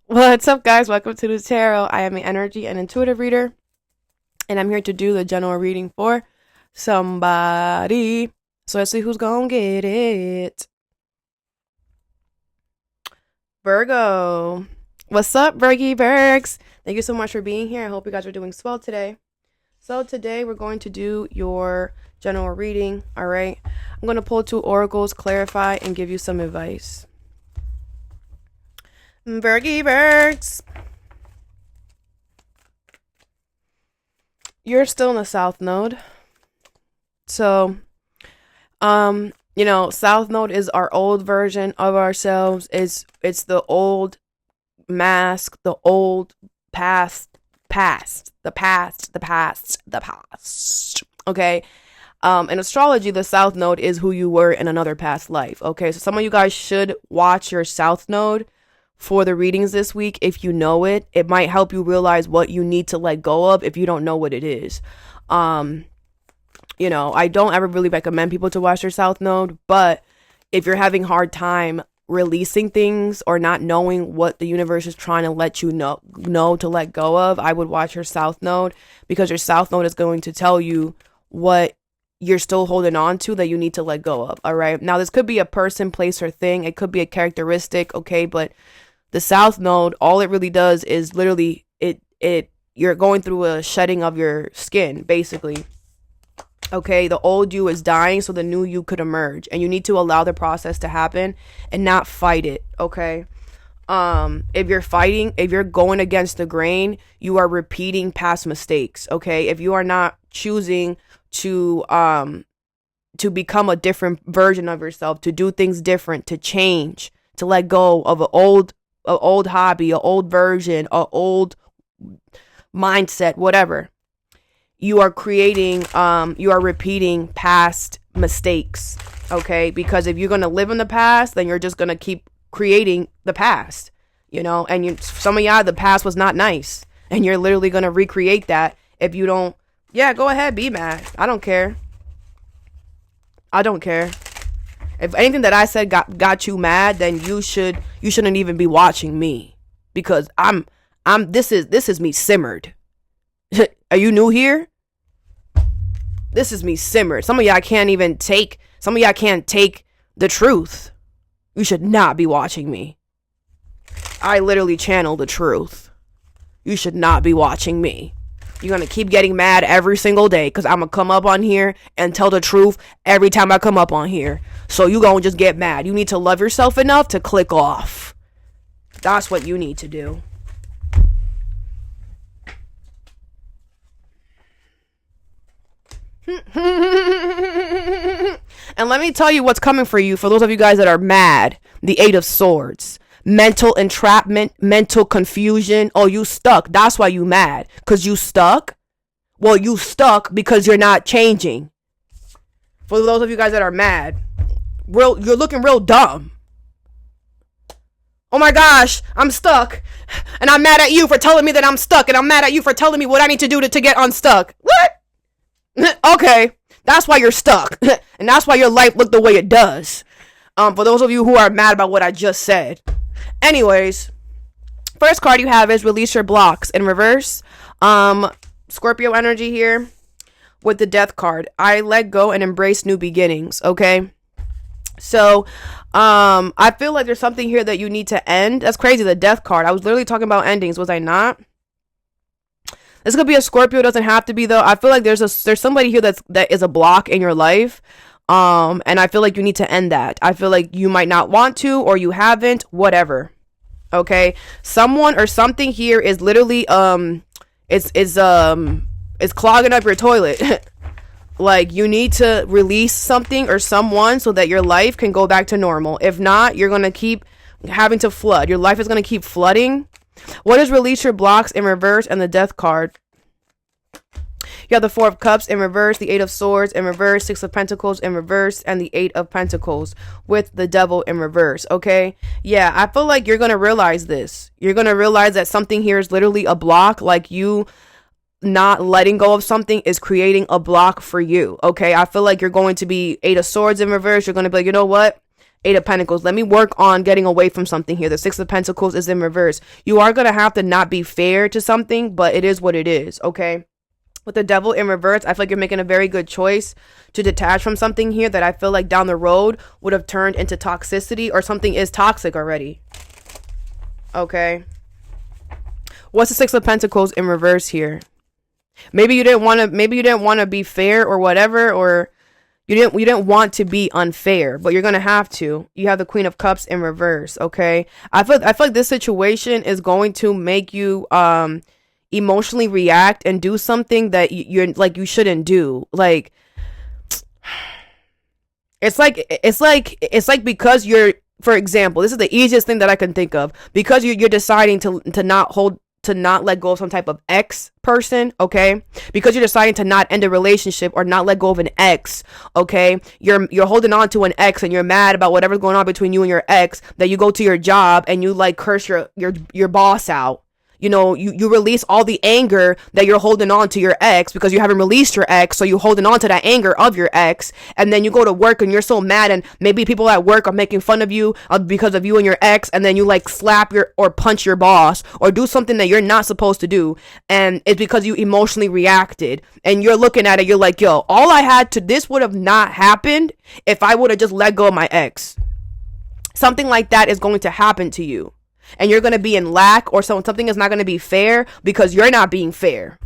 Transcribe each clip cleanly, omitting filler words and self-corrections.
What's up, guys? Welcome to the Tarot. I am an energy and intuitive reader, and I'm here to do the general reading for somebody. So let's see who's gonna get it. Virgo. What's up, Virgie Virgs? Thank you so much for being here. I hope you guys are doing swell today. So today we're going to do your general reading, all right? I'm going to pull 2 oracles, clarify, and give you some advice. Virgie Virgs. You're still in the South Node. So, South Node is our old version of ourselves. It's the old mask, the old past. Okay. In astrology, the South Node is who you were in another past life. Okay. So some of you guys should watch your South Node for the readings this week. If you know it, it might help you realize what you need to let go of if you don't know what it is. I don't ever really recommend people to watch their South Node, but if you're having a hard time releasing things or not knowing what the universe is trying to let you know to let go of, I would watch your South Node, because your South Node is going to tell you what you're still holding on to that you need to let go of. All right. Now, this could be a person, place, or thing. It could be a characteristic. Okay. But the South Node, all it really does is literally you're going through a shedding of your skin, basically. Okay, the old you is dying so the new you could emerge, and you need to allow the process to happen and not fight it. Okay, if you're going against the grain, you are repeating past mistakes. Okay, if you are not choosing to become a different version of yourself, to do things different, to change, to let go of an old hobby, an old version, an old mindset, whatever, you are repeating past mistakes. Okay, because if you're going to live in the past, then you're just going to keep creating the past, and some of y'all, the past was not nice, and you're literally going to recreate that. If you don't, yeah, go ahead, be mad. I don't care. If anything that I said got you mad, then you shouldn't even be watching me, because this is me simmered. Are you new here? This is me simmered. Some of y'all can't take the truth. You should not be watching me. I literally channel the truth. You should not be watching me. You're going to keep getting mad every single day because I'm going to come up on here and tell the truth every time I come up on here. So you going to just get mad. You need to love yourself enough to click off. That's what you need to do. And let me tell you what's coming for you, for those of you guys that are mad. The 8 of Swords. Mental entrapment, mental confusion. Oh, you stuck. That's why you mad. Because you stuck? Well, you stuck because you're not changing. For those of you guys that are mad, you're looking real dumb. Oh my gosh, I'm stuck. And I'm mad at you for telling me that I'm stuck. And I'm mad at you for telling me what I need to do to get unstuck. What? Okay, that's why you're stuck. And that's why your life looked the way it does. For those of you who are mad about what I just said. Anyways, first card you have is Release Your Blocks in reverse. Scorpio energy here with the Death card. I let go and embrace new beginnings. Okay, so I feel like there's something here that you need to end. That's crazy, the Death card. I was literally talking about endings, was I not? This could be a Scorpio, doesn't have to be though. I feel like there's somebody here that is a block in your life. And I feel like you need to end that. I feel like you might not want to, or you haven't, whatever. Okay? Someone or something here is literally it's clogging up your toilet. Like, you need to release something or someone so that your life can go back to normal. If not, you're going to keep having to flood. Your life is going to keep flooding. What is Release Your Blocks in reverse and the Death card? You have the 4 of Cups in reverse, the 8 of Swords in reverse, 6 of Pentacles in reverse, and the 8 of Pentacles with the Devil in reverse, okay? Yeah, I feel like you're going to realize this. You're going to realize that something here is literally a block. Like, you not letting go of something is creating a block for you, okay? I feel like you're going to be 8 of Swords in reverse. You're going to be like, you know what? Eight of Pentacles. Let me work on getting away from something here. The Six of Pentacles is in reverse. You are going to have to not be fair to something, but it is what it is, okay? With the Devil in reverse, I feel like you're making a very good choice to detach from something here that I feel like down the road would have turned into toxicity, or something is toxic already. Okay. What's the Six of Pentacles in reverse here? Maybe you didn't want to be fair or whatever, or you didn't want to be unfair, but you're going to have to. You have the Queen of Cups in reverse, okay? I feel like this situation is going to make you emotionally react and do something that you shouldn't do. Like it's like because you're, for example, this is the easiest thing that I can think of, because you're deciding to not let go of some type of ex person, okay? Because you're deciding to not end a relationship or not let go of an ex, okay? You're holding on to an ex and you're mad about whatever's going on between you and your ex, that you go to your job and you like curse your boss out. You know, you release all the anger that you're holding on to your ex because you haven't released your ex. So you're holding on to that anger of your ex. And then you go to work and you're so mad, and maybe people at work are making fun of you because of you and your ex. And then you like slap or punch your boss or do something that you're not supposed to do. And it's because you emotionally reacted, and you're looking at it. You're like, yo, this would have not happened if I would have just let go of my ex. Something like that is going to happen to you. And you're going to be in lack, or something is not going to be fair because you're not being fair.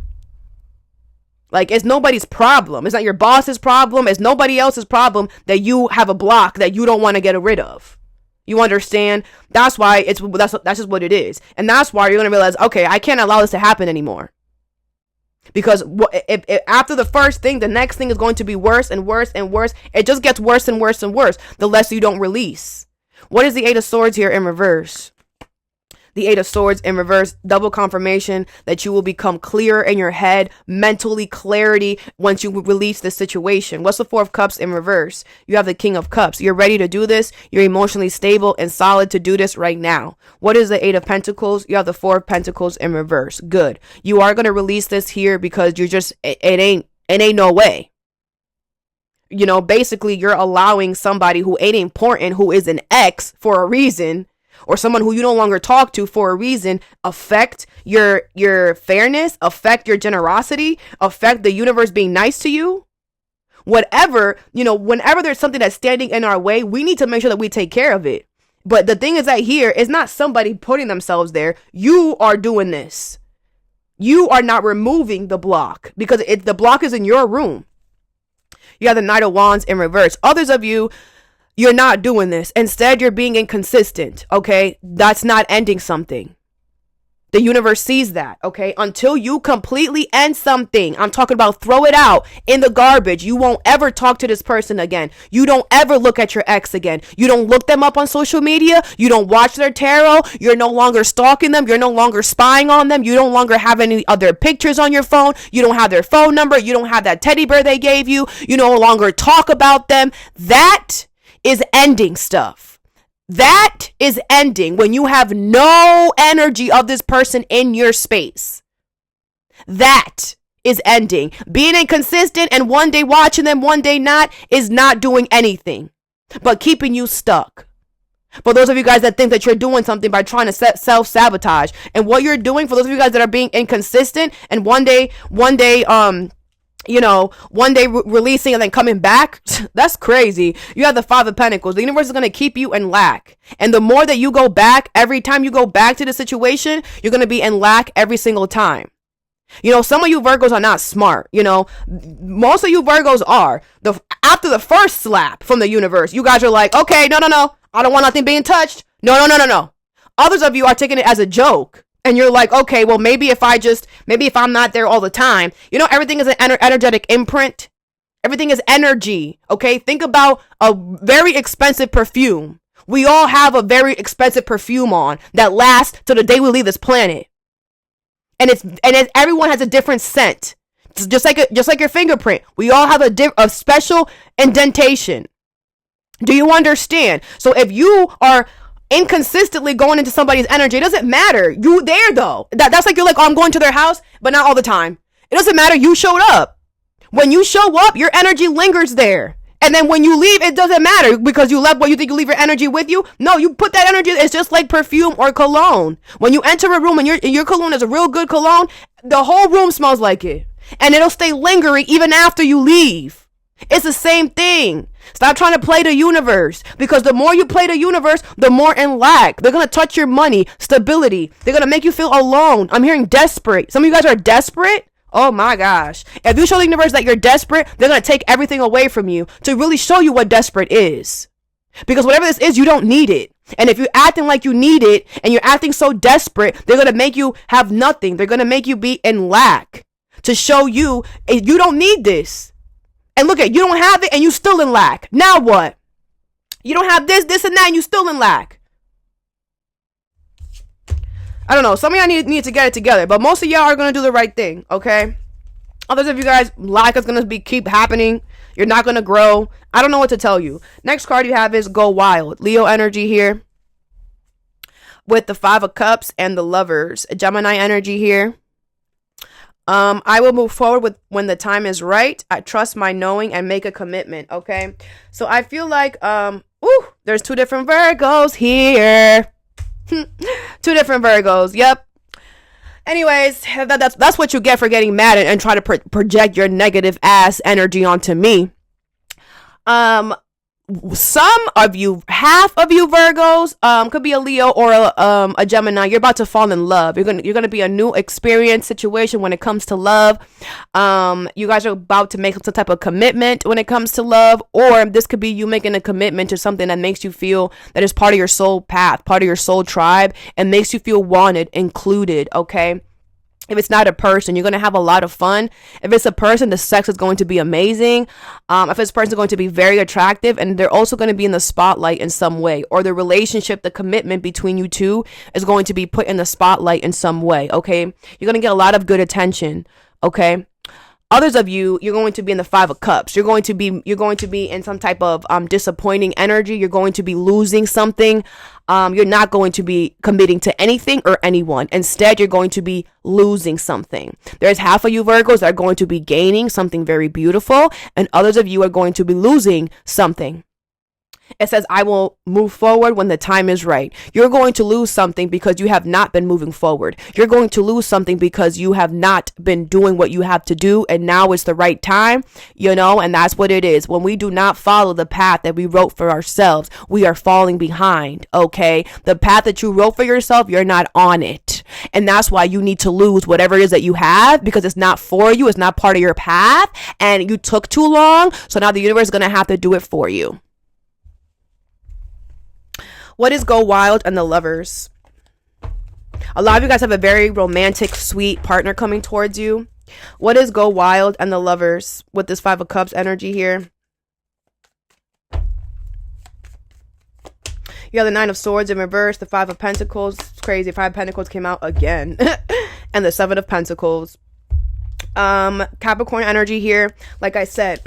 Like, it's nobody's problem. It's not your boss's problem. It's nobody else's problem that you have a block that you don't want to get rid of. You understand? That's why that's just what it is. And that's why you're going to realize, okay, I can't allow this to happen anymore. Because if after the first thing, the next thing is going to be worse and worse and worse. It just gets worse and worse and worse the less you don't release. What is the Eight of Swords here in reverse? The Eight of Swords in reverse, double confirmation that you will become clearer in your head, mentally clarity once you release the situation. What's the Four of Cups in reverse? You have the King of Cups. You're ready to do this. You're emotionally stable and solid to do this right now. What is the Eight of Pentacles? You have the Four of Pentacles in reverse. Good. You are going to release this here because you're just, it ain't no way. You know, basically you're allowing somebody who ain't important, who is an ex for a reason, or someone who you no longer talk to for a reason, affect your fairness, affect your generosity, affect the universe being nice to you. Whatever, you know, whenever there's something that's standing in our way, we need to make sure that we take care of it. But the thing is that here is not somebody putting themselves there. You are doing this. You are not removing the block because the block is in your room. You have the Knight of Wands in reverse. Others of you, you're not doing this. Instead, you're being inconsistent, okay? That's not ending something. The universe sees that, okay? Until you completely end something, I'm talking about throw it out in the garbage. You won't ever talk to this person again. You don't ever look at your ex again. You don't look them up on social media. You don't watch their tarot. You're no longer stalking them. You're no longer spying on them. You no longer have any other pictures on your phone. You don't have their phone number. You don't have that teddy bear they gave you. You no longer talk about them. That is ending stuff. That is ending when you have no energy of this person in your space. That is ending. Being inconsistent and one day watching them, one day not, is not doing anything but keeping you stuck. For those of you guys that think that you're doing something by trying to self-sabotage, and what you're doing, for those of you guys that are being inconsistent and one day releasing and then coming back, that's crazy. You have the Five of Pentacles. The universe is going to keep you in lack. And the more that you go back, every time you go back to the situation, you're going to be in lack every single time. You know, some of you Virgos are not smart. You know, most of you Virgos are. After the first slap from the universe, you guys are like, okay, no. I don't want nothing being touched. No. Others of you are taking it as a joke. And you're like, okay, well, maybe if I'm not there all the time, you know, everything is an energetic imprint. Everything is energy. Okay. Think about a very expensive perfume. We all have a very expensive perfume on that lasts till the day we leave this planet. And everyone has a different scent. It's just like your fingerprint. We all have a special indentation. Do you understand? So if you are inconsistently going into somebody's energy, it doesn't matter. You there though. That's like you're like, oh, I'm going to their house, but not all the time. It doesn't matter. You showed up. When you show up, your energy lingers there. And then when you leave, it doesn't matter because you left what you think you leave your energy with you. No, you put that energy. It's just like perfume or cologne. When you enter a room and your cologne is a real good cologne, the whole room smells like it. And it'll stay lingering even after you leave. It's the same thing. Stop trying to play the universe, because the more you play the universe, the more in lack. They're going to touch your money, stability. They're going to make you feel alone. I'm hearing desperate. Some of you guys are desperate. Oh my gosh. If you show the universe that you're desperate, they're going to take everything away from you to really show you what desperate is. Because whatever this is, you don't need it. And if you're acting like you need it and you're acting so desperate, they're going to make you have nothing. They're going to make you be in lack to show you you don't need this. And look at, you don't have it and you still in lack. Now what? You don't have this and that and you still in lack. I don't know. Some of y'all need to get it together, but most of y'all are going to do the right thing, okay? Others of you guys, lack is going to keep happening. You're not going to grow. I don't know what to tell you. Next card you have is Go Wild. Leo energy here with the 5 of Cups and the Lovers. Gemini energy here. I will move forward with when the time is right. I trust my knowing and make a commitment, okay? So I feel like, there's 2 different Virgos here. 2 different Virgos, yep. Anyways, that's what you get for getting mad and try to project your negative ass energy onto me. Some of you, half of you Virgos, could be a Leo or a Gemini. You're about to fall in love. You're gonna be a new experience situation when it comes to love. You guys are about to make some type of commitment when it comes to love, or this could be you making a commitment to something that makes you feel that is part of your soul path, part of your soul tribe, and makes you feel wanted, included. Okay. If it's not a person, you're going to have a lot of fun. If it's a person, the sex is going to be amazing. If this person is going to be very attractive, and they're also going to be in the spotlight in some way, or the relationship, the commitment between you two is going to be put in the spotlight in some way. Okay. You're going to get a lot of good attention. Okay. Others of you, you're going to be in the 5 of Cups. You're going to be in some type of disappointing energy. You're going to be losing something. You're not going to be committing to anything or anyone. Instead, you're going to be losing something. There's half of you Virgos that are going to be gaining something very beautiful, and others of you are going to be losing something. It says, I will move forward when the time is right. You're going to lose something because you have not been moving forward. You're going to lose something because you have not been doing what you have to do, and now is the right time, and that's what it is. When we do not follow the path that we wrote for ourselves, we are falling behind, okay? The path that you wrote for yourself, you're not on it. And that's why you need to lose whatever it is that you have, because it's not for you, it's not part of your path, and you took too long, so now the universe is going to have to do it for you. What is Go Wild and the Lovers? A lot of you guys have a very romantic, sweet partner coming towards you. What is Go Wild and the Lovers with this 5 of Cups energy here? You have the 9 of Swords in reverse, the 5 of Pentacles. It's crazy. 5 of Pentacles came out again. And the 7 of Pentacles. Capricorn energy here. Like I said,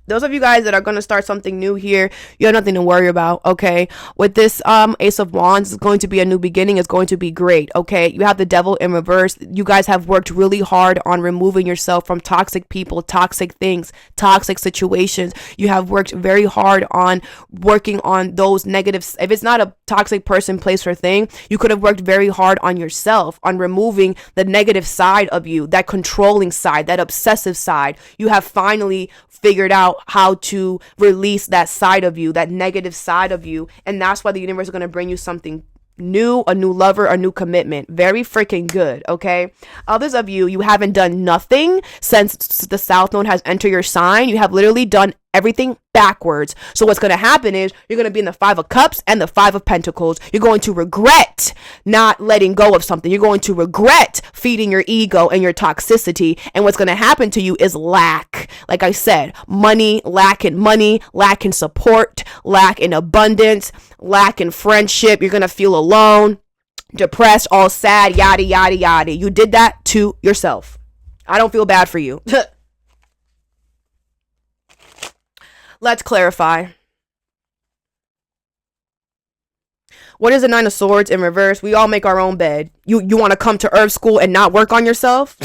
those of you guys that are going to start something new here, you have nothing to worry about, okay? With this Ace of Wands, it's going to be a new beginning. It's going to be great, okay? You have the Devil in reverse. You guys have worked really hard on removing yourself from toxic people, toxic things, toxic situations. You have worked very hard on working on those negatives. If it's not a toxic person, place, or thing, you could have worked very hard on yourself, on removing the negative side of you, that controlling side, that obsessive side. You have finally figured out how to release that side of you, that negative side of you, and that's why the universe is going to bring you something new, a new lover, a new commitment. Very freaking good, okay? Others of you, you haven't done nothing since the South Node has entered your sign. You have literally done everything backwards. So what's going to happen is you're going to be in the 5 of Cups and the 5 of Pentacles. You're going to regret not letting go of something. You're going to regret feeding your ego and your toxicity. And what's going to happen to you is lack. Like I said, lack in support, lack in abundance, lack in friendship. You're going to feel alone, depressed, all sad, yada, yada, yada. You did that to yourself. I don't feel bad for you. Let's clarify. What is the 9 of Swords in reverse? We all make our own bed. You want to come to Earth School and not work on yourself?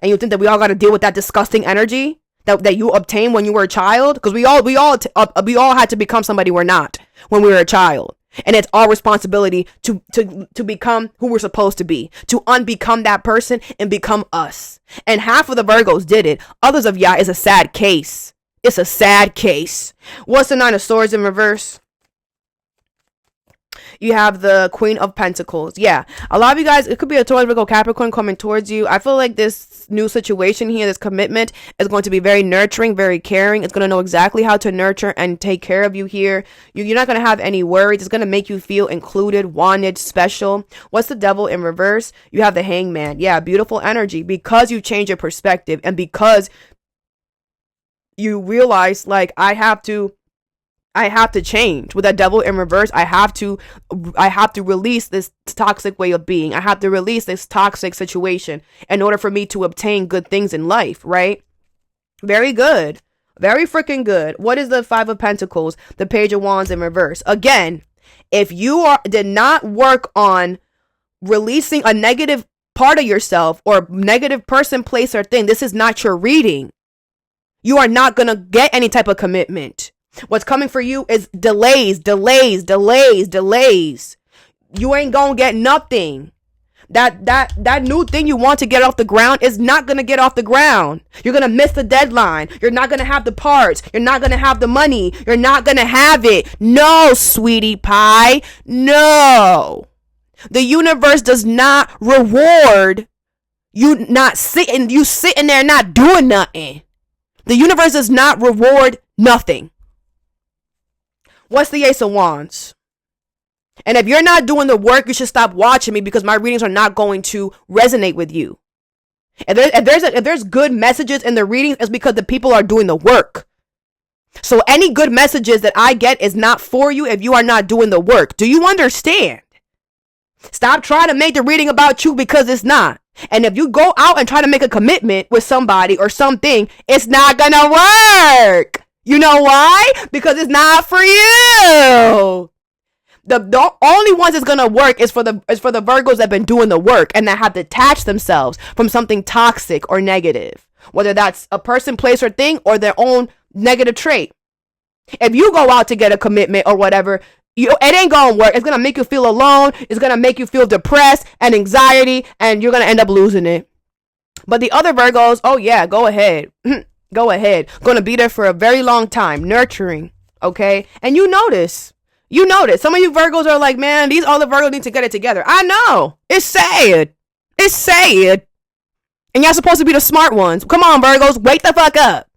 And you think that we all got to deal with that disgusting energy? that you obtained when you were a child? Because we all had to become somebody we're not when we were a child. And it's our responsibility to become who we're supposed to be, to unbecome that person and become us. And half of the Virgos did it. Others of y'all is a sad case. It's a sad case. What's the Nine of Swords in reverse? You have the Queen of Pentacles. Yeah, a lot of you guys, it could be a Taurus, Virgo, Capricorn coming towards you. I feel like this new situation here, this commitment is going to be very nurturing, very caring. It's going to know exactly how to nurture and take care of you here. You're not going to have any worries. It's going to make you feel included, wanted, special. What's the Devil in reverse? You have the Hangman. Yeah, beautiful energy, because you change your perspective and because you realize, like, I have to change. With that Devil in reverse, I have to release this toxic way of being. I have to release this toxic situation in order for me to obtain good things in life, right? Very good. Very freaking good. What is the Five of Pentacles? The Page of Wands in reverse. Again, if you did not work on releasing a negative part of yourself or negative person, place, or thing, this is not your reading. You are not going to get any type of commitment. What's coming for you is delays. You ain't gonna get nothing. That new thing you want to get off the ground is not gonna get off the ground. You're gonna miss the deadline. You're not gonna have the parts. You're not gonna have the money. You're not gonna have it. No, sweetie pie. No. The universe does not reward you sitting there not doing nothing. The universe does not reward nothing. What's the Ace of Wands? And if you're not doing the work, you should stop watching me, because my readings are not going to resonate with you. If there's good messages in the readings, it's because the people are doing the work. So any good messages that I get is not for you if you are not doing the work. Do you understand? Stop trying to make the reading about you, because it's not. And if you go out and try to make a commitment with somebody or something, it's not gonna work. You know why? Because it's not for you. The only ones that's gonna work is for the Virgos that have been doing the work and that have detached themselves from something toxic or negative, whether that's a person, place, or thing, or their own negative trait. If you go out to get a commitment or whatever, it ain't gonna work. It's gonna make you feel alone. It's gonna make you feel depressed and anxiety, and you're gonna end up losing it. But the other Virgos, oh yeah, go ahead. Go ahead. Gonna be there for a very long time. Nurturing. Okay? And you notice. Some of you Virgos are like, man, these other Virgos need to get it together. I know. It's sad. And y'all supposed to be the smart ones. Come on, Virgos. Wake the fuck up.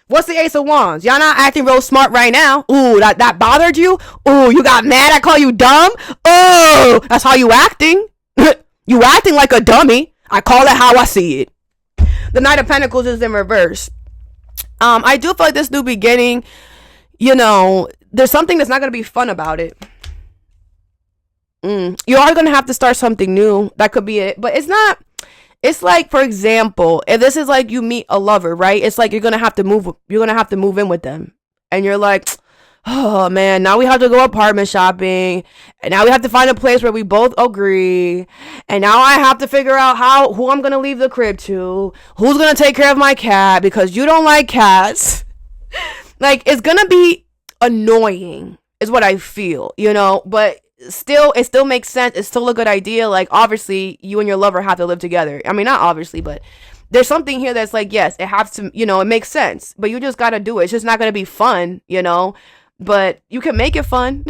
What's the Ace of Wands? Y'all not acting real smart right now. Ooh, that bothered you? Ooh, you got mad I call you dumb? Ooh, that's how you acting. You acting like a dummy. I call it how I see it. The Knight of Pentacles is in reverse. I do feel like this new beginning, there's something that's not going to be fun about it. You are going to have to start something new. That could be it. But it's not. It's like, for example, if this is like you meet a lover, right? It's like you're going to have to move in with them. And you're like, oh man, now we have to go apartment shopping. And now we have to find a place where we both agree. And now I have to figure out who I'm going to leave the crib to. Who's going to take care of my cat, because you don't like cats. Like, it's going to be annoying is what I feel, but still, it still makes sense. It's still a good idea. Like, obviously you and your lover have to live together. I mean, not obviously, but there's something here that's like, yes, it has to, it makes sense, but you just got to do it. It's just not going to be fun, but you can make it fun.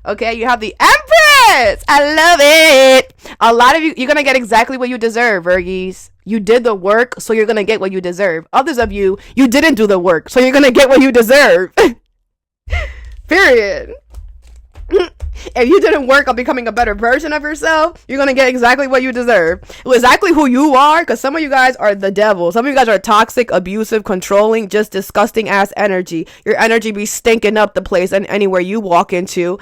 Okay. You have the Empress. I love it. A lot of you're going to get exactly what you deserve, Virgies. You did the work, so you're going to get what you deserve. Others of you didn't do the work, so you're going to get what you deserve. Period. If you didn't work on becoming a better version of yourself, you're going to get exactly what you deserve. Exactly who you are, because some of you guys are the devil. Some of you guys are toxic, abusive, controlling, just disgusting ass energy. Your energy be stinking up the place and anywhere you walk into.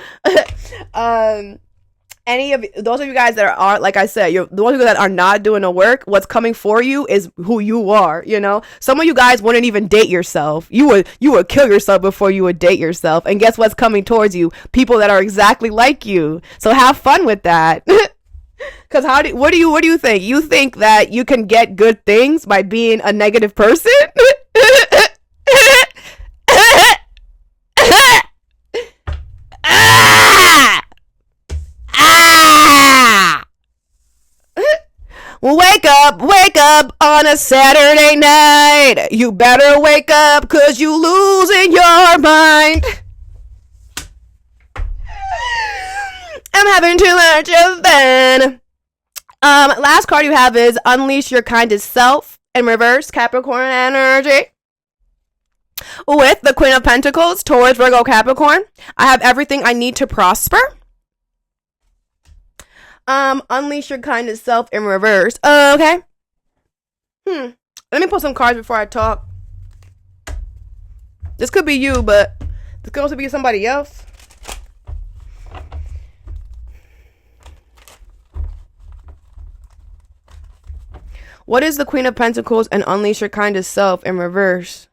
Those of you guys that are, like I said, the ones that are not doing the work, what's coming for you is who you are, Some of you guys wouldn't even date yourself. You would kill yourself before you would date yourself. And guess what's coming towards you? People that are exactly like you. So have fun with that. Because what do you think? You think that you can get good things by being a negative person? Wake up on a Saturday night. You better wake up, cause you losing your mind. I'm having too much of fun. Last card you have is Unleash Your Kindest Self in reverse, Capricorn energy. With the Queen of Pentacles, Taurus, Virgo, Capricorn. I have everything I need to prosper. Unleash Your Kindest Self in reverse. Okay. Let me pull some cards before I talk. This could be you, but this could also be somebody else. What is the Queen of Pentacles and Unleash Your Kindest Self in reverse?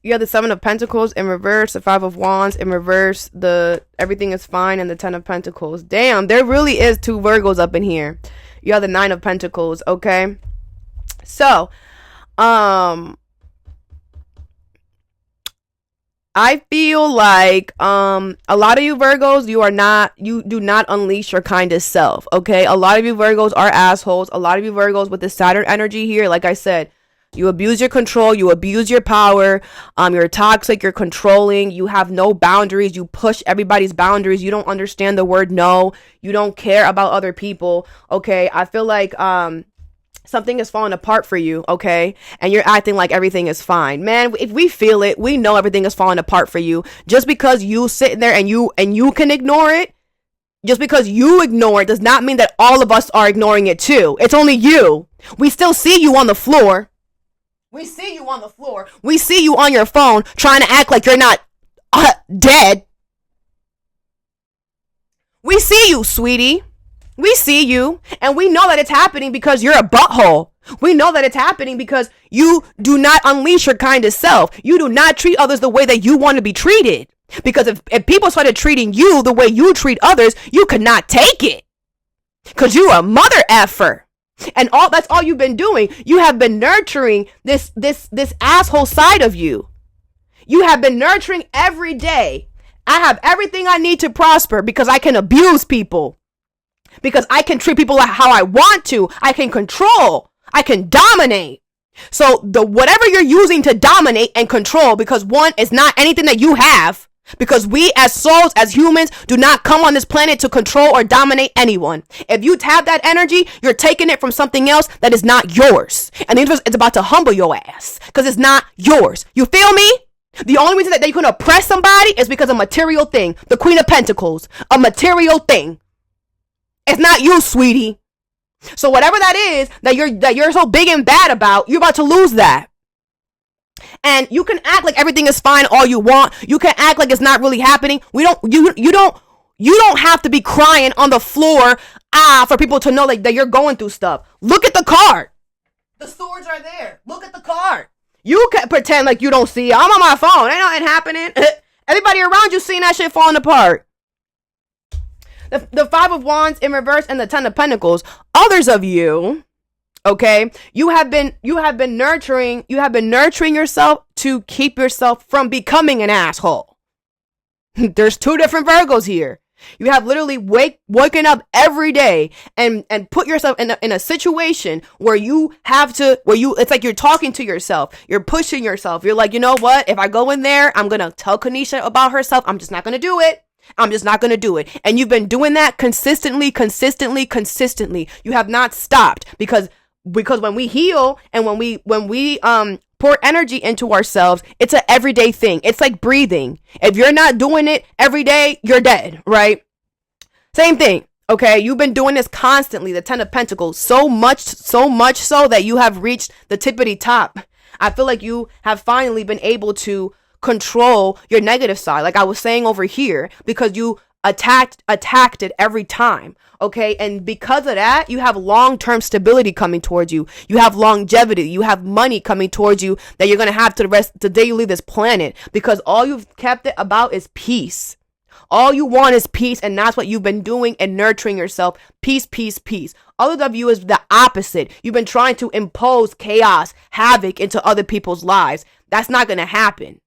You have the Seven of Pentacles in reverse, the Five of Wands in reverse, the Everything is Fine, and the Ten of Pentacles. Damn, there really is two Virgos up in here. You have the Nine of Pentacles, okay? So, I feel like a lot of you Virgos, you do not unleash your kindest self, okay? A lot of you Virgos are assholes. A lot of you Virgos with the Saturn energy here, like I said, you abuse your control, you abuse your power, you're toxic, you're controlling, you have no boundaries, you push everybody's boundaries, you don't understand the word no, you don't care about other people, okay? I feel like something is falling apart for you, okay? And you're acting like everything is fine. Man, if we feel it, we know everything is falling apart for you. Just because you sitting there and you can ignore it, just because you ignore it does not mean that all of us are ignoring it too. It's only you. We still see you on the floor. We see you on the floor. We see you on your phone trying to act like you're not dead. We see you, sweetie. We see you, and we know that it's happening because you're a butthole. We know that it's happening because you do not unleash your kindest self. You do not treat others the way that you want to be treated. Because if people started treating you the way you treat others, you could not take it. Because you're a mother effer. And that's all you've been doing. You have been nurturing this asshole side of you. You have been nurturing every day. I have everything I need to prosper because I can abuse people. Because I can treat people how I want to. I can control. I can dominate. So whatever you're using to dominate and control, because one is not anything that you have, because we as souls, as humans, do not come on this planet to control or dominate anyone. If you tap that energy, you're taking it from something else that is not yours. And it's about to humble your ass because it's not yours. You feel me? The only reason that you can oppress somebody is because of a material thing. The Queen of Pentacles, a material thing. It's not you, sweetie. So whatever that is that you're so big and bad about, you're about to lose that. And you can act like everything is fine all you want. You can act like it's not really happening. You don't have to be crying on the floor for people to know like that you're going through stuff. Look at the card. The swords are there. Look at the card. You can pretend like you don't see it. I'm on my phone. Ain't nothing happening. Everybody around you seeing that shit falling apart. The Five of Wands in reverse and the Ten of Pentacles. Others of you, okay, you have been nurturing yourself to keep yourself from becoming an asshole. There's two different Virgos here. You have literally waking up every day and put yourself in a situation where it's like you're talking to yourself. You're pushing yourself. You're like, you know what? If I go in there, I'm going to tell Kanisha about herself. I'm just not going to do it. I'm just not going to do it. And you've been doing that consistently. You have not stopped because when we heal and when we pour energy into ourselves, it's an everyday thing. It's like breathing. If you're not doing it every day, you're dead, right? Same thing. Okay, you've been doing this constantly, the Ten of Pentacles, so much so that you have reached the tippity top. I feel like you have finally been able to control your negative side, like I was saying over here, because you attacked it every time. Okay, and because of that, you have long-term stability coming towards you. You have longevity. You have money coming towards you that you're gonna have to the day you leave this planet, because all you've kept it about is peace. All you want is peace, and that's what you've been doing and nurturing yourself. Peace. Other of you is the opposite. You've been trying to impose chaos, havoc into other people's lives. That's not gonna happen.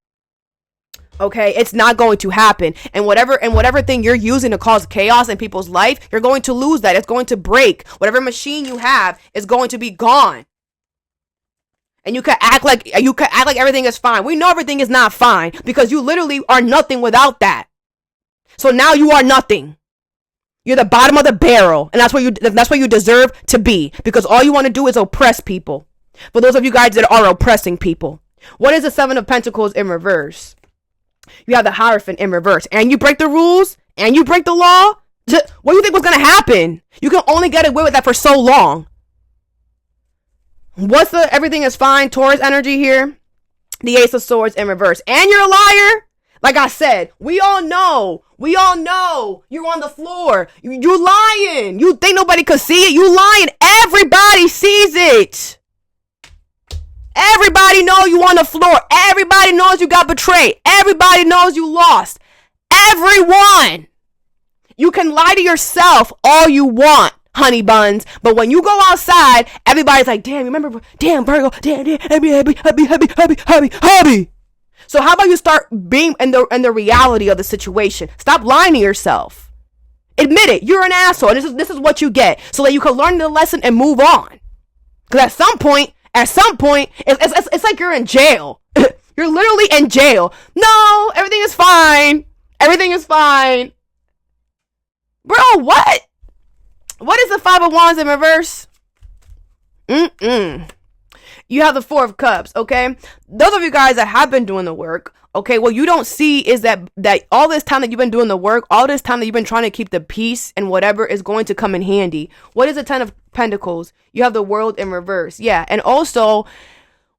Okay, it's not going to happen. And whatever thing you're using to cause chaos in people's life, you're going to lose that. It's going to break. Whatever machine you have is going to be gone. And you can act like everything is fine. We know everything is not fine because you literally are nothing without that. So now you are nothing. You're the bottom of the barrel, and that's where you deserve to be, because all you want to do is oppress people. For those of you guys that are oppressing people, what is the Seven of Pentacles in reverse? You have the Hierophant in reverse, and you break the rules, and you break the law. What do you think was gonna happen? You can only get away with that for so long. What's the everything is fine Taurus energy here? The Ace of Swords in reverse. And you're a liar. Like I said, we all know you're on the floor. You're lying. You think nobody could see it? You lying. Everybody sees it. Everybody knows you on the floor. Everybody knows you got betrayed. Everybody knows you lost. Everyone. You can lie to yourself all you want, honey buns, but when you go outside, everybody's like, damn, remember, damn, Virgo, damn, happy. So how about you start being in the reality of the situation? Stop lying to yourself. Admit it, you're an asshole, and this is what you get, so that you can learn the lesson and move on. Because at some point, it's like you're in jail. You're literally in jail. No, everything is fine. Everything is fine. Bro, what? What is the Five of Wands in reverse? You have the Four of Cups, okay? Those of you guys that have been doing the work, okay, what you don't see is that all this time that you've been doing the work, all this time that you've been trying to keep the peace and whatever is going to come in handy. What is the Ten of Pentacles? You have the World in reverse. Yeah, and also,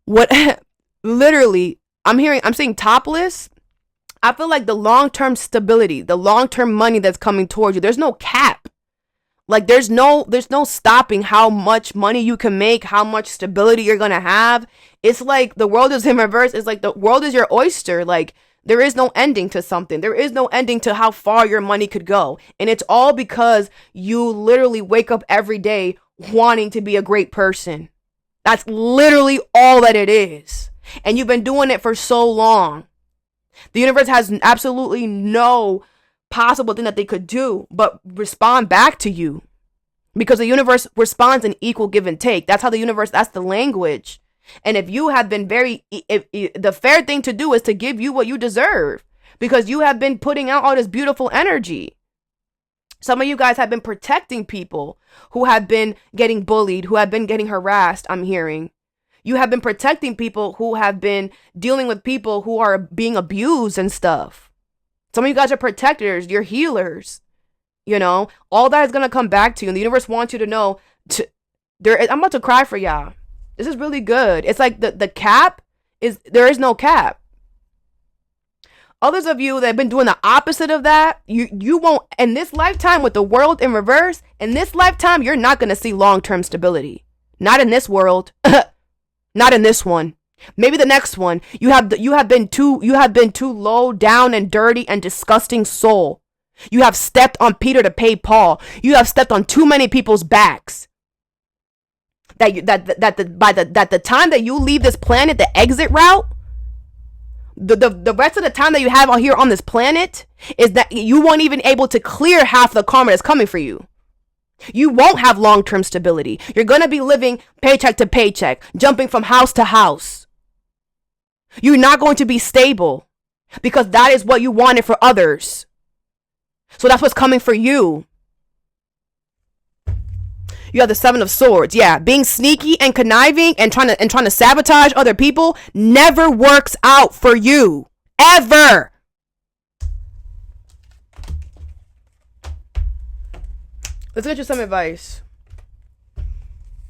what literally, I'm saying topless. I feel like the long-term stability, the long-term money that's coming towards you, there's no cap. Like there's no stopping how much money you can make, how much stability you're going to have. It's like the world is in reverse. It's like the world is your oyster. Like there is no ending to something. There is no ending to how far your money could go. And it's all because you literally wake up every day wanting to be a great person. That's literally all that it is. And you've been doing it for so long. The universe has absolutely no possible thing that they could do but respond back to you, because the universe responds in equal give and take. That's how the universe, that's the language. And if you have been the fair thing to do is to give you what you deserve, because you have been putting out all this beautiful energy. Some of you guys have been protecting people who have been getting bullied, who have been getting harassed. I'm hearing you have been protecting people who have been dealing with people who are being abused and stuff. Some of you guys are protectors, you're healers. You know, all that is going to come back to you. And the universe wants you to know, I'm about to cry for y'all. This is really good. It's like the cap there is no cap. Others of you that have been doing the opposite of that, you won't, in this lifetime with the world in reverse, in this lifetime, you're not going to see long-term stability. Not in this world. Not in this one. Maybe the next one. You have been too low down and dirty and disgusting soul. You have stepped on Peter to pay Paul. You have stepped on too many people's backs. By the time that you leave this planet, the exit route, the rest of the time that you have out here on this planet is that you won't even able to clear half the karma that's coming for you. You won't have long-term stability. You're going to be living paycheck to paycheck, jumping from house to house. You're not going to be stable because that is what you wanted for others. So that's what's coming for you. You have the Seven of Swords. Yeah, being sneaky and conniving and trying to sabotage other people never works out for you. Ever. Let's get you some advice.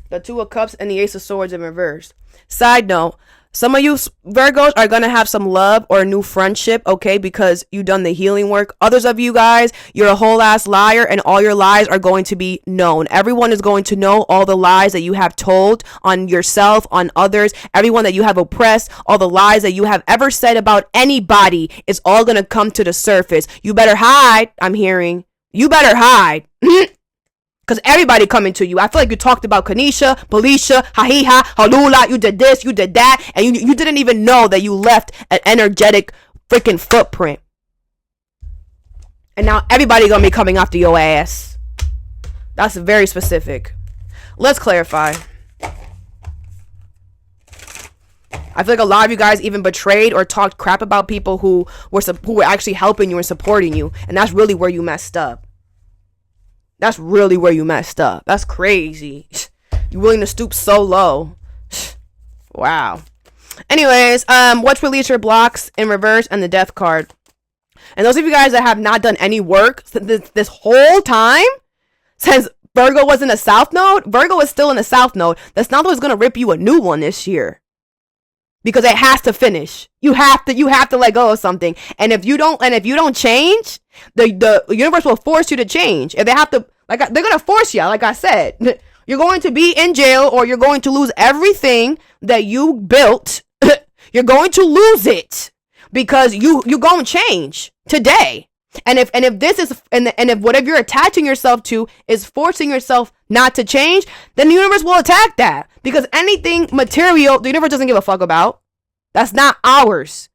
The Two of Cups and the Ace of Swords in reverse. Side note, some of you Virgos are going to have some love or a new friendship, okay, because you done the healing work. Others of you guys, you're a whole ass liar and all your lies are going to be known. Everyone is going to know all the lies that you have told on yourself, on others, everyone that you have oppressed, all the lies that you have ever said about anybody is all going to come to the surface. You better hide, I'm hearing. You better hide. Because everybody coming to you. I feel like you talked about Kanisha, Belisha, Hahiha, Halula. You did this, you did that. And you didn't even know that you left an energetic freaking footprint. And now everybody gonna be coming after your ass. That's very specific. Let's clarify. I feel like a lot of you guys even betrayed or talked crap about people who were actually helping you and supporting you. And that's really where you messed up. That's really where you messed up. That's crazy. You're willing to stoop so low. Wow. Anyways, what's release your blocks in reverse and the death card. And those of you guys that have not done any work this whole time, since Virgo was in the South Node, Virgo is still in the South Node. The South Node is going to rip you a new one this year. Because it has to finish. You have to let go of something. And if you don't change, the universe will force you to change. If they have to, they're going to force you, like I said. You're going to be in jail, or you're going to lose everything that you built. You're going to lose it because you're going to change today. And if this is, and if whatever you're attaching yourself to is forcing yourself not to change, then the universe will attack that. Because anything material, the universe doesn't give a fuck about. That's not ours.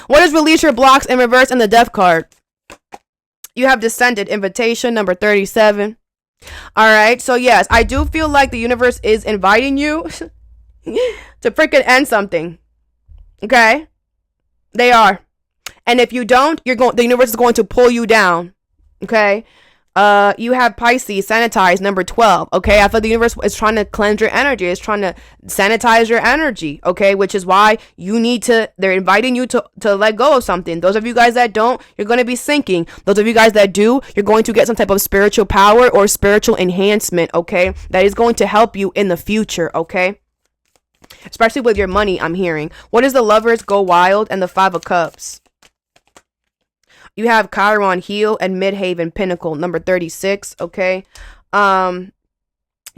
What is release your blocks in reverse and the death card? You have descended, invitation number 37. All right. So yes, I do feel like the universe is inviting you to freaking end something. Okay. They are. And if you don't, the universe is going to pull you down. Okay. You have Pisces, sanitize, number 12. Okay. I feel the universe is trying to cleanse your energy. It's trying to sanitize your energy. Okay. Which is why they're inviting you to let go of something. Those of you guys that don't, you're going to be sinking. Those of you guys that do, you're going to get some type of spiritual power or spiritual enhancement. Okay. That is going to help you in the future. Okay. Especially with your money, I'm hearing. What is the Lovers, Go Wild, and the 5 of Cups? You have Chiron, heal, and Midhaven, Pinnacle, number 36. Okay.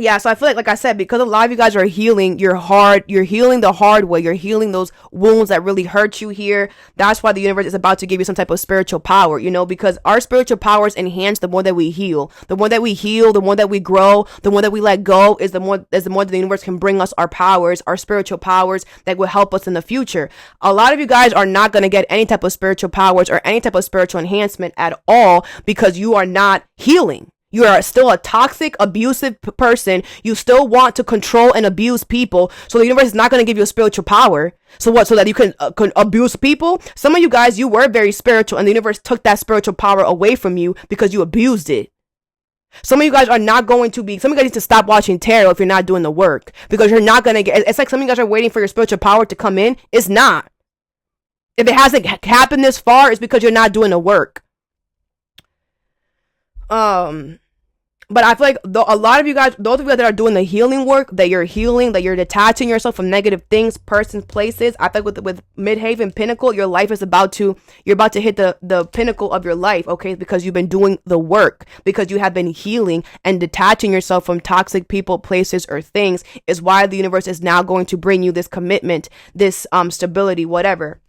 Yeah, so I feel like I said, because a lot of you guys are healing, you're healing the hard way. You're healing those wounds that really hurt you here. That's why the universe is about to give you some type of spiritual power, because our spiritual powers enhance the more that we heal. The more that we heal, the more that we grow, the more that we let go is the more that the universe can bring us our powers, our spiritual powers that will help us in the future. A lot of you guys are not going to get any type of spiritual powers or any type of spiritual enhancement at all because you are not healing. You are still a toxic, abusive person. You still want to control and abuse people. So the universe is not going to give you a spiritual power. So what? So that you can abuse people? Some of you guys, you were very spiritual and the universe took that spiritual power away from you because you abused it. Some of you guys are not going to be, some of you guys need to stop watching tarot if you're not doing the work. Because you're not going to get, it's like some of you guys are waiting for your spiritual power to come in. It's not. If it hasn't happened this far, it's because you're not doing the work. But I feel like a lot of you guys, those of you guys that are doing the healing work, that you're healing, that you're detaching yourself from negative things, persons, places. I feel like with Midhaven, Pinnacle, your life is you're about to hit the pinnacle of your life, okay? Because you've been doing the work, because you have been healing and detaching yourself from toxic people, places, or things is why the universe is now going to bring you this commitment, this stability, whatever.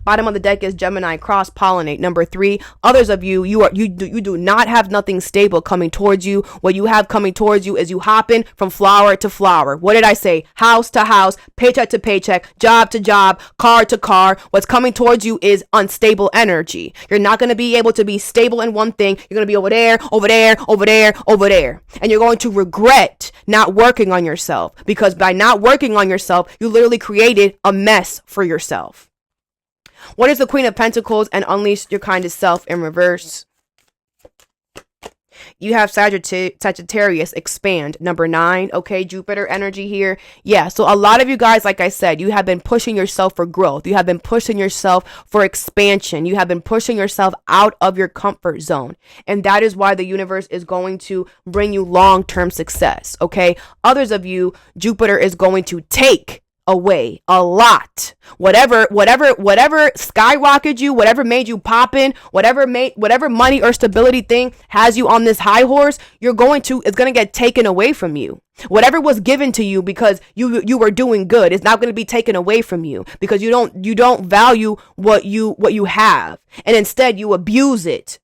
Bottom of the deck is Gemini, cross-pollinate. Number 3, others of you do not have nothing stable coming towards you. What you have coming towards you is you hopping from flower to flower. What did I say? House to house, paycheck to paycheck, job to job, car to car. What's coming towards you is unstable energy. You're not going to be able to be stable in one thing. You're going to be over there, over there, over there, over there. And you're going to regret not working on yourself, because by not working on yourself, you literally created a mess for yourself. What is the Queen of Pentacles and unleash your kindest self in reverse? You have Sagittarius, expand, number 9. Okay, Jupiter energy here. Yeah, so a lot of you guys, like I said, you have been pushing yourself for growth. You have been pushing yourself for expansion. You have been pushing yourself out of your comfort zone. And that is why the universe is going to bring you long-term success. Okay, others of you, Jupiter is going to take away a lot. Whatever skyrocketed you, whatever made you poppin', whatever money or stability thing has you on this high horse, it's going to get taken away from you. Whatever was given to you because you were doing good is not going to be taken away from you, because you don't value what you have, and instead you abuse it.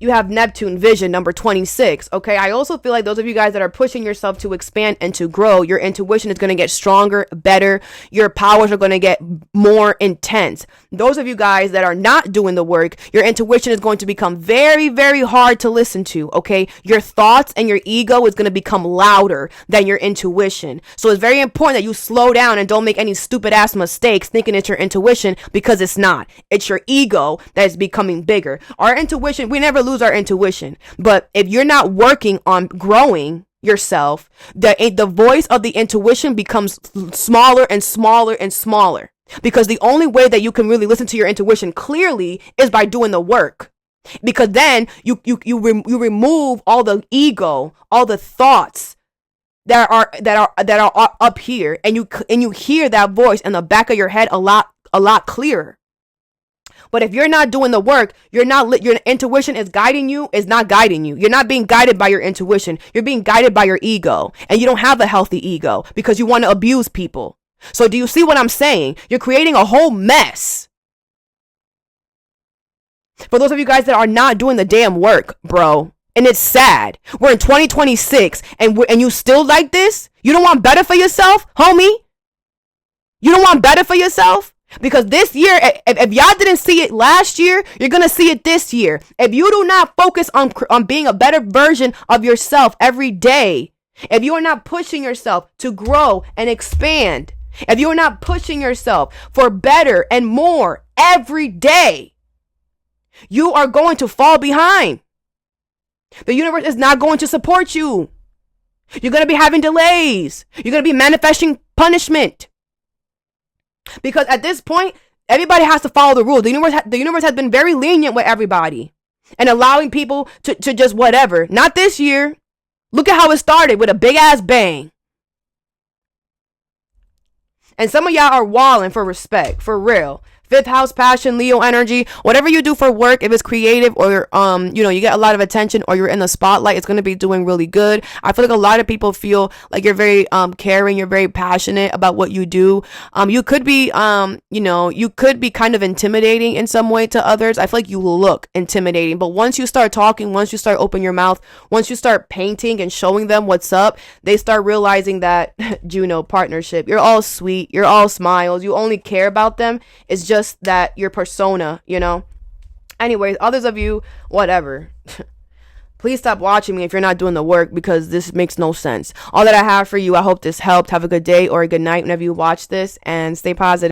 you have Neptune vision, number 26. Okay. I also feel like those of you guys that are pushing yourself to expand and to grow, your intuition is going to get stronger, better. Your powers are going to get more intense. Those of you guys that are not doing the work, your intuition is going to become very, very hard to listen to. Okay. Your thoughts and your ego is going to become louder than your intuition. So it's very important that you slow down and don't make any stupid ass mistakes thinking it's your intuition, because it's not. It's your ego that is becoming bigger. Our intuition, we never lose our intuition. But if you're not working on growing yourself, the voice of the intuition becomes smaller and smaller and smaller. Because the only way that you can really listen to your intuition clearly is by doing the work. Because then you remove all the ego, all the thoughts that are up here, and you hear that voice in the back of your head a lot clearer. But if you're not doing the work, your intuition is not guiding you. You're not being guided by your intuition. You're being guided by your ego, and you don't have a healthy ego because you want to abuse people. So do you see what I'm saying? You're creating a whole mess. For those of you guys that are not doing the damn work, bro. And it's sad. We're in 2026 and you still like this? You don't want better for yourself, homie? You don't want better for yourself? Because this year, if y'all didn't see it last year, you're going to see it this year. If you do not focus on being a better version of yourself every day, if you are not pushing yourself to grow and expand, if you are not pushing yourself for better and more every day, you are going to fall behind. The universe is not going to support you. You're going to be having delays. You're going to be manifesting punishment. Because at this point, everybody has to follow the rules. The universe has been very lenient with everybody and allowing people to just whatever. Not this year. Look at how it started with a big ass bang. And some of y'all are walling for respect, for real. Fifth house, passion, Leo energy, whatever you do for work, if it's creative or, you get a lot of attention or you're in the spotlight, it's going to be doing really good. I feel like a lot of people feel like you're very, caring. You're very passionate about what you do. You could be, you could be kind of intimidating in some way to others. I feel like you look intimidating, but once you start talking, once you start opening your mouth, once you start painting and showing them what's up, they start realizing that Juno partnership, you're all sweet. You're all smiles. You only care about them. It's just that your persona, anyways, others of you, whatever. Please stop watching me if you're not doing the work, because this makes no sense. All that I have for you, I hope this helped. Have a good day or a good night whenever you watch this, and stay positive.